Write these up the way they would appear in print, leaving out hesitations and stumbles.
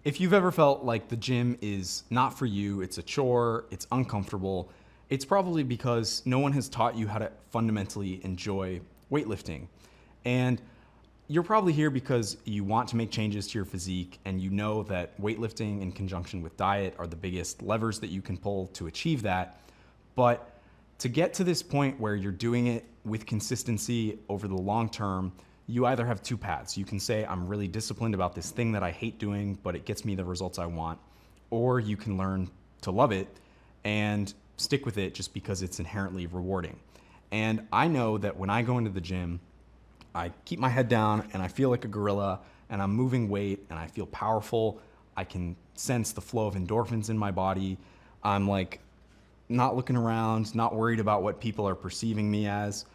If you've ever felt like the gym is not for you, it's a chore, it's uncomfortable, it's probably because no one has taught you how to fundamentally enjoy weightlifting. And you're probably here because you want to make changes to your physique and you know that weightlifting in conjunction with diet are the biggest levers that you can pull to achieve that. But to get to this point where you're doing it with consistency over the long term, you either have two paths. You can say, I'm really disciplined about this thing that I hate doing, but it gets me the results I want. Or you can learn to love it and stick with it just because it's inherently rewarding. And I know that when I go into the gym, I keep my head down and I feel like a gorilla and I'm moving weight and I feel powerful. I can sense the flow of endorphins in my body. I'm like not looking around, not worried about what people are perceiving me as,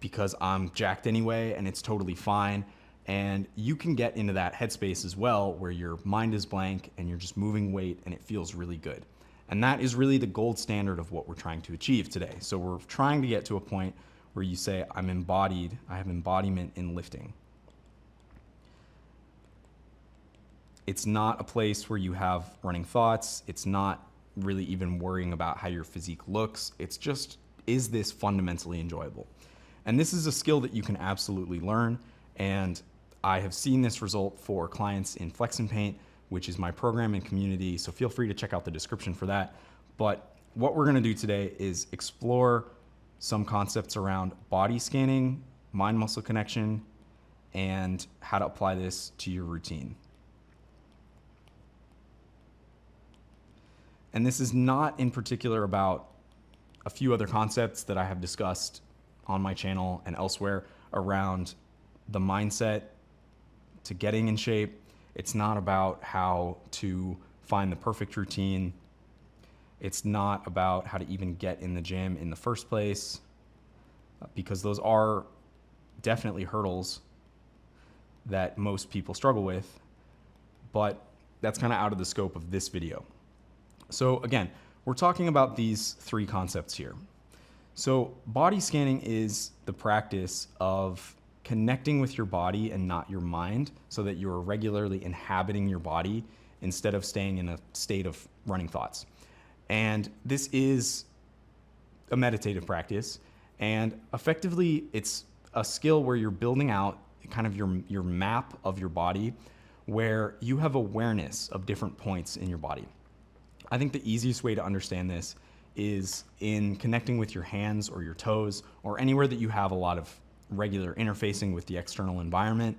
because I'm jacked anyway and it's totally fine. And you can get into that headspace as well where your mind is blank and you're just moving weight and it feels really good. And that is really the gold standard of what we're trying to achieve today. So we're trying to get to a point where you say, I'm embodied, I have embodiment in lifting. It's not a place where you have running thoughts. It's not really even worrying about how your physique looks. It's just, is this fundamentally enjoyable? And this is a skill that you can absolutely learn. And I have seen this result for clients in Flex and Paint, which is my program and community. So feel free to check out the description for that. But what we're gonna do today is explore some concepts around body scanning, mind-muscle connection, and how to apply this to your routine. And this is not in particular about a few other concepts that I have discussed on my channel and elsewhere around the mindset to getting in shape. It's not about how to find the perfect routine. It's not about how to even get in the gym in the first place, because those are definitely hurdles that most people struggle with, but that's kind of out of the scope of this video. So again, we're talking about these three concepts here. So body scanning is the practice of connecting with your body and not your mind so that you're regularly inhabiting your body instead of staying in a state of running thoughts. And this is a meditative practice, and effectively it's a skill where you're building out kind of your map of your body where you have awareness of different points in your body. I think the easiest way to understand this is in connecting with your hands or your toes or anywhere that you have a lot of regular interfacing with the external environment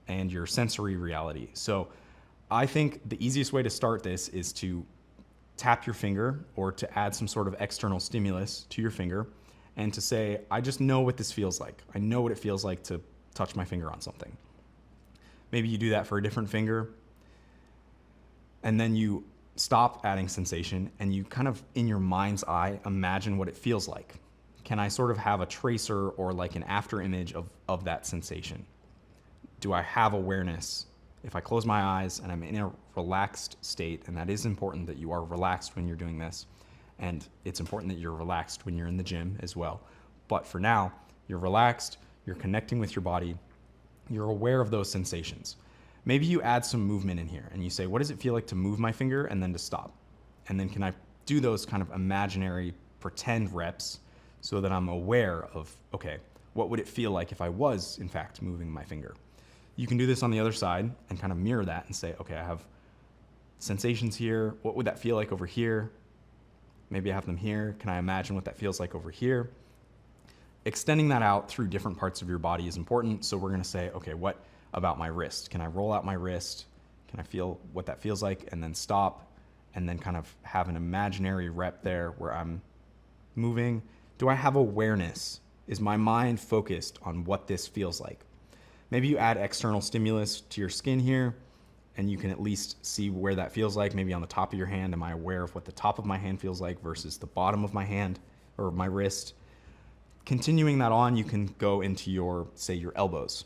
and your sensory reality. So I think the easiest way to start this is to tap your finger or to add some sort of external stimulus to your finger and to say, I just know what this feels like. I know what it feels like to touch my finger on something. Maybe you do that for a different finger, and then you stop adding sensation and you kind of, in your mind's eye, imagine what it feels like. Can I sort of have a tracer or like an after image of that sensation? Do I have awareness? If I close my eyes and I'm in a relaxed state, and that is important that you are relaxed when you're doing this, and it's important that you're relaxed when you're in the gym as well. But for now, you're relaxed, you're connecting with your body, you're aware of those sensations. Maybe you add some movement in here and you say, what does it feel like to move my finger and then to stop? And then can I do those kind of imaginary pretend reps so that I'm aware of, okay, what would it feel like if I was in fact moving my finger? You can do this on the other side and kind of mirror that and say, okay, I have sensations here. What would that feel like over here? Maybe I have them here. Can I imagine what that feels like over here? Extending that out through different parts of your body is important. So we're going to say, okay, what about my wrist? Can I roll out my wrist? Can I feel what that feels like? And then stop and then kind of have an imaginary rep there where I'm moving. Do I have awareness? Is my mind focused on what this feels like? Maybe you add external stimulus to your skin here and you can at least see where that feels like. Maybe on the top of your hand, am I aware of what the top of my hand feels like versus the bottom of my hand or my wrist? Continuing that on, you can go into your, say, your elbows.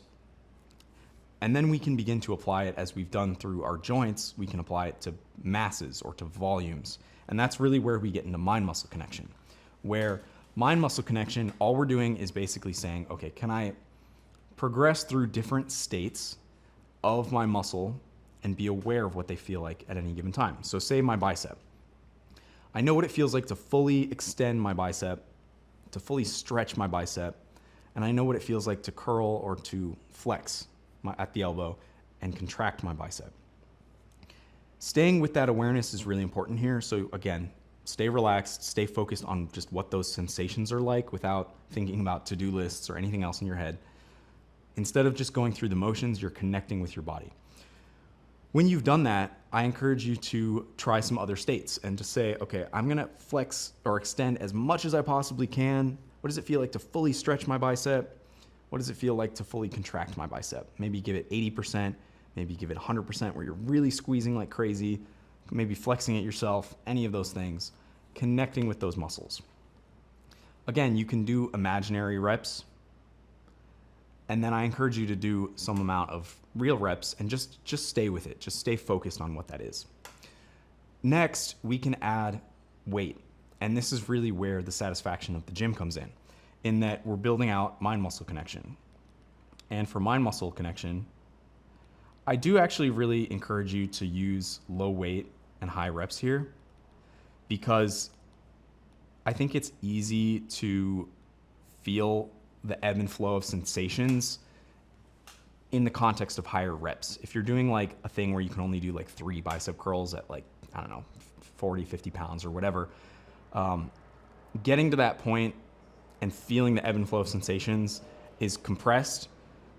And then we can begin to apply it as we've done through our joints. We can apply it to masses or to volumes. And that's really where we get into mind-muscle connection, where mind-muscle connection, all we're doing is basically saying, okay, can I progress through different states of my muscle and be aware of what they feel like at any given time. So say my bicep. I know what it feels like to fully extend my bicep, to fully stretch my bicep, and I know what it feels like to curl or to flex at the elbow and contract my bicep. Staying with that awareness is really important here. So again, stay relaxed, stay focused on just what those sensations are like without thinking about to-do lists or anything else in your head. Instead of just going through the motions, you're connecting with your body. When you've done that, I encourage you to try some other states and to say, okay, I'm gonna flex or extend as much as I possibly can. What does it feel like to fully stretch my bicep? What does it feel like to fully contract my bicep? Maybe give it 80%, maybe give it 100% where you're really squeezing like crazy, maybe flexing it yourself, any of those things, connecting with those muscles. Again, you can do imaginary reps, and then I encourage you to do some amount of real reps and just stay with it. Just stay focused on what that is. Next, we can add weight. And this is really where the satisfaction of the gym comes in that we're building out mind-muscle connection. And for mind-muscle connection, I do actually really encourage you to use low weight and high reps here, because I think it's easy to feel the ebb and flow of sensations in the context of higher reps. If you're doing like a thing where you can only do like 3 bicep curls at like, I don't know, 40, 50 pounds or whatever, getting to that point and feeling the ebb and flow of sensations is compressed,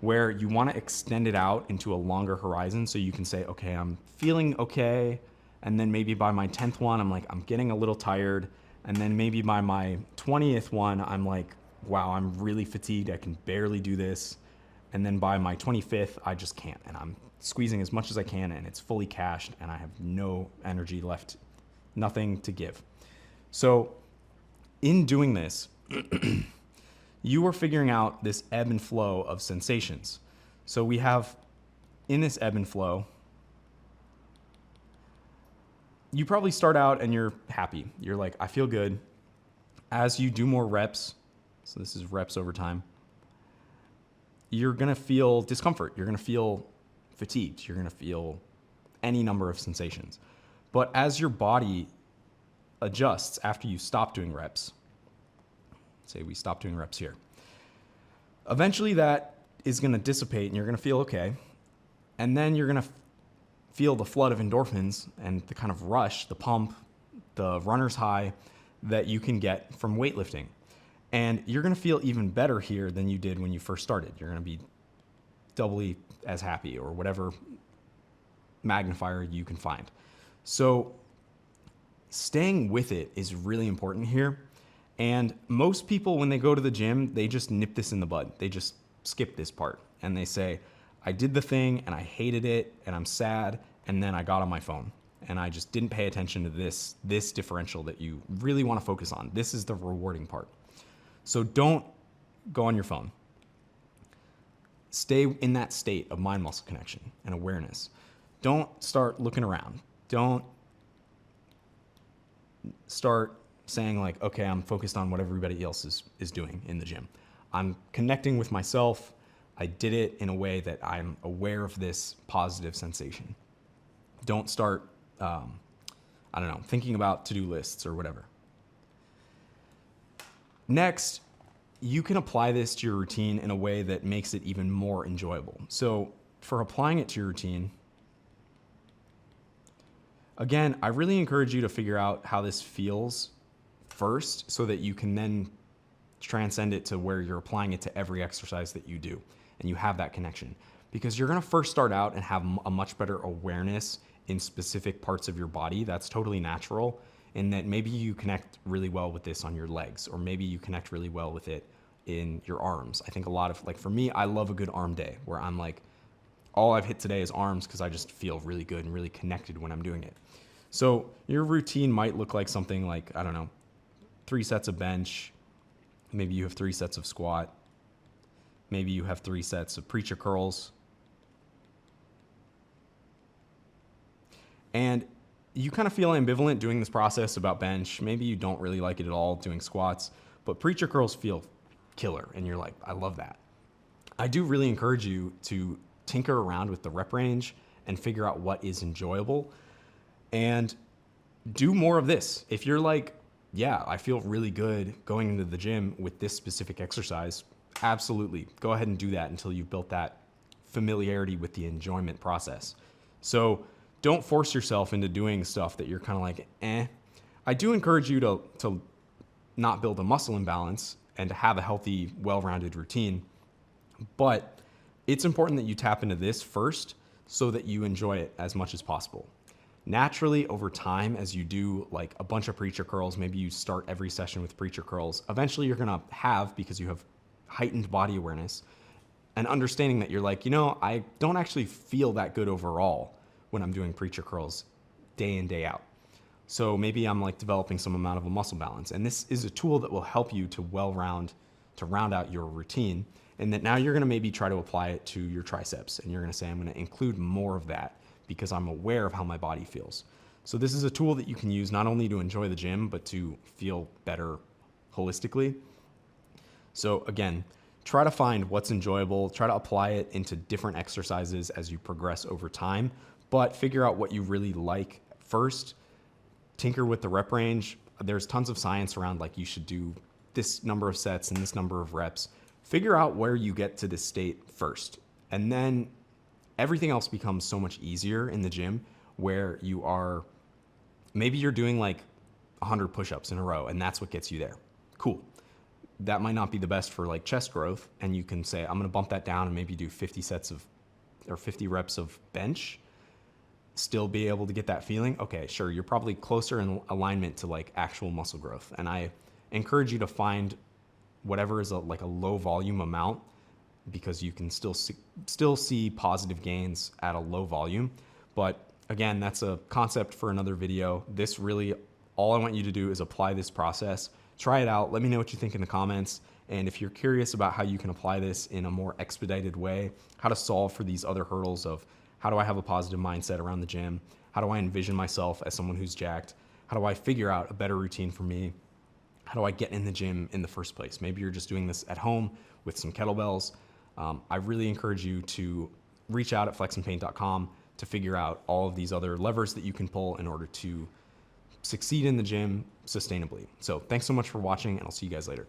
where you want to extend it out into a longer horizon so you can say, okay, I'm feeling okay, and then maybe by my 10th one, I'm like, I'm getting a little tired, and then maybe by my 20th one, I'm like, wow, I'm really fatigued, I can barely do this, and then by my 25th, I just can't, and I'm squeezing as much as I can, and it's fully cashed, and I have no energy left, nothing to give. So in doing this, you are figuring out this ebb and flow of sensations. So we have, in this ebb and flow, you probably start out and you're happy. You're like, I feel good. As you do more reps, so this is reps over time, you're gonna feel discomfort. You're gonna feel fatigued. You're gonna feel any number of sensations. But as your body adjusts after you stop doing reps, say we stop doing reps here, eventually that is gonna dissipate and you're gonna feel okay. And then you're gonna feel the flood of endorphins and the kind of rush, the pump, the runner's high that you can get from weightlifting. And you're gonna feel even better here than you did when you first started. You're gonna be doubly as happy, or whatever magnifier you can find. So staying with it is really important here. And most people, when they go to the gym, they just nip this in the bud. They just skip this part and they say, I did the thing and I hated it and I'm sad, and then I got on my phone and I just didn't pay attention to this differential that you really want to focus on. This is the rewarding part. So don't go on your phone. Stay in that state of mind-muscle connection and awareness. Don't start looking around. Don't start saying like, okay, I'm focused on what everybody else is doing in the gym. I'm connecting with myself. I did it in a way that I'm aware of this positive sensation. Don't start, thinking about to-do lists or whatever. Next, you can apply this to your routine in a way that makes it even more enjoyable. So for applying it to your routine, again, I really encourage you to figure out how this feels first so that you can then transcend it to where you're applying it to every exercise that you do and you have that connection. Because you're gonna first start out and have a much better awareness in specific parts of your body. That's totally natural, in that maybe you connect really well with this on your legs, or maybe you connect really well with it in your arms. I think a lot of, like for me, I love a good arm day where I'm like, all I've hit today is arms because I just feel really good and really connected when I'm doing it. So your routine might look like something like, 3 sets of bench, maybe you have 3 sets of squat, maybe you have 3 sets of preacher curls. And you kind of feel ambivalent doing this process about bench. Maybe you don't really like it at all doing squats, but preacher curls feel killer and you're like, I love that. I do really encourage you to tinker around with the rep range and figure out what is enjoyable and do more of this. If you're like, yeah, I feel really good going into the gym with this specific exercise, absolutely go ahead and do that until you've built that familiarity with the enjoyment process. So don't force yourself into doing stuff that you're kind of like, eh. I do encourage you to not build a muscle imbalance and to have a healthy, well-rounded routine. But it's important that you tap into this first so that you enjoy it as much as possible. Naturally, over time, as you do like a bunch of preacher curls, maybe you start every session with preacher curls, eventually you're gonna have, because you have heightened body awareness, and understanding that you're like, I don't actually feel that good overall when I'm doing preacher curls day in, day out. So maybe I'm like developing some amount of a muscle balance. And this is a tool that will help you to round out your routine. And that now you're gonna maybe try to apply it to your triceps. And you're gonna say, I'm gonna include more of that because I'm aware of how my body feels. So this is a tool that you can use not only to enjoy the gym, but to feel better holistically. So again, try to find what's enjoyable, try to apply it into different exercises as you progress over time, but figure out what you really like first. Tinker with the rep range. There's tons of science around like you should do this number of sets and this number of reps. Figure out where you get to this state first. And then everything else becomes so much easier in the gym where maybe you're doing like 100 push-ups in a row and that's what gets you there. Cool. That might not be the best for like chest growth. And you can say, I'm going to bump that down and maybe do 50 reps of bench. Still be able to get that feeling. Okay, sure. You're probably closer in alignment to like actual muscle growth. And I encourage you to find whatever is like a low volume amount because you can still see positive gains at a low volume. But again, that's a concept for another video. This really, all I want you to do is apply this process, try it out. Let me know what you think in the comments. And if you're curious about how you can apply this in a more expedited way, how to solve for these other hurdles of how do I have a positive mindset around the gym? How do I envision myself as someone who's jacked? How do I figure out a better routine for me? How do I get in the gym in the first place? Maybe you're just doing this at home with some kettlebells. I really encourage you to reach out at flexandpaint.com to figure out all of these other levers that you can pull in order to succeed in the gym sustainably. So thanks so much for watching, and I'll see you guys later.